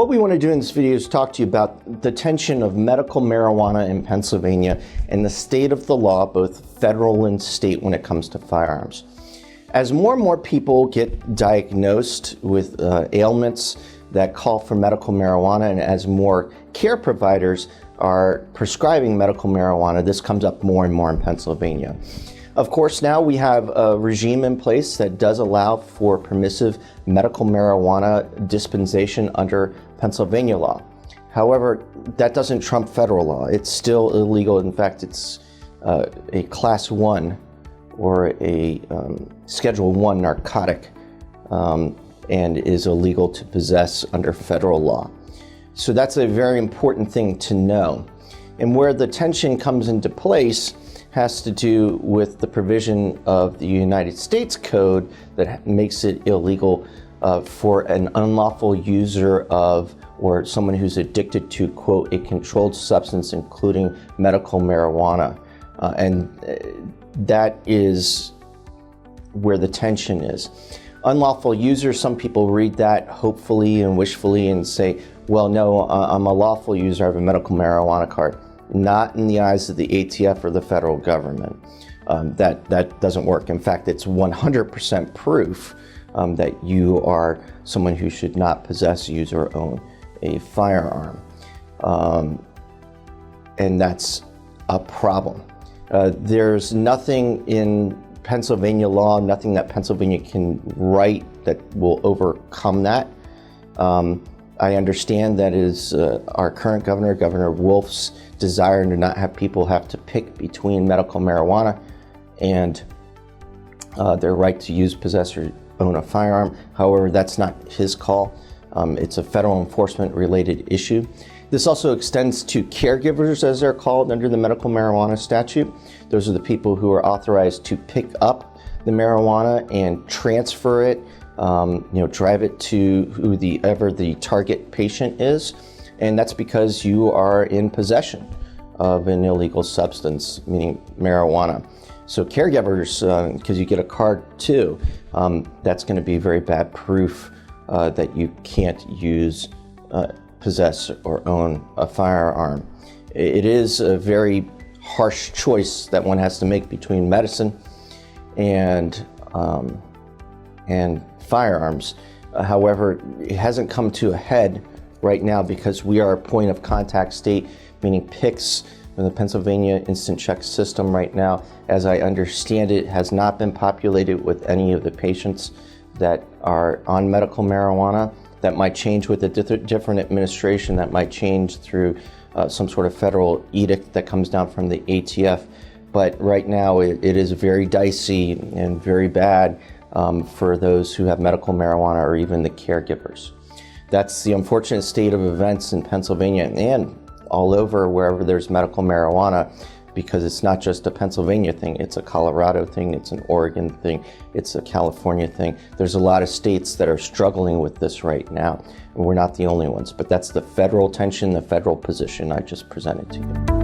What we want to do in this video is talk to you about the tension of medical marijuana in Pennsylvania and the state of the law, both federal and state, when it comes to firearms. As more and more people get diagnosed with ailments that call for medical marijuana, and as more care providers are prescribing medical marijuana, this comes up more and more in Pennsylvania. Of course, now we have a regime in place that does allow for permissive medical marijuana dispensation under Pennsylvania law. However, that doesn't trump federal law. It's still illegal. In fact, it's a Class 1 or a Schedule 1 narcotic and is illegal to possess under federal law. So that's a very important thing to know. And where the tension comes into place has to do with the provision of the United States Code that makes it illegal for an unlawful user of, or someone who's addicted to, quote, a controlled substance, including medical marijuana. And that is where the tension is. Unlawful user, some people read that hopefully and wishfully and say, well, no, I'm a lawful user, I have a medical marijuana card. Not in the eyes of the ATF or the federal government. That doesn't work. In fact, it's 100% proof that you are someone who should not possess, use, or own a firearm. And that's a problem. There's nothing in Pennsylvania law, nothing that Pennsylvania can write that will overcome that. I understand that is our current governor, Governor Wolf's desire to not have people have to pick between medical marijuana and their right to use, possess, or own a firearm. However, that's not his call. It's a federal enforcement related issue. This also extends to caregivers, as they're called under the medical marijuana statute. Those are the people who are authorized to pick up the marijuana and transfer it, drive it to whoever the target patient is. And that's because you are in possession of an illegal substance, meaning marijuana. So caregivers, because you get a card too, that's going to be very bad proof that you can't use, possess, or own a firearm. It is a very harsh choice that one has to make between medicine and firearms. However, it hasn't come to a head right now because we are a point of contact state, meaning PICS, the Pennsylvania Instant Check System right now, as I understand it, has not been populated with any of the patients that are on medical marijuana. That might change with a different administration, that might change through some sort of federal edict that comes down from the ATF. But right now it is very dicey and very bad for those who have medical marijuana or even the caregivers. That's the unfortunate state of events in Pennsylvania and all over wherever there's medical marijuana, because it's not just a Pennsylvania thing, it's a Colorado thing, it's an Oregon thing, it's a California thing. There's a lot of states that are struggling with this right now, and we're not the only ones. But that's the federal tension, the federal position I just presented to you.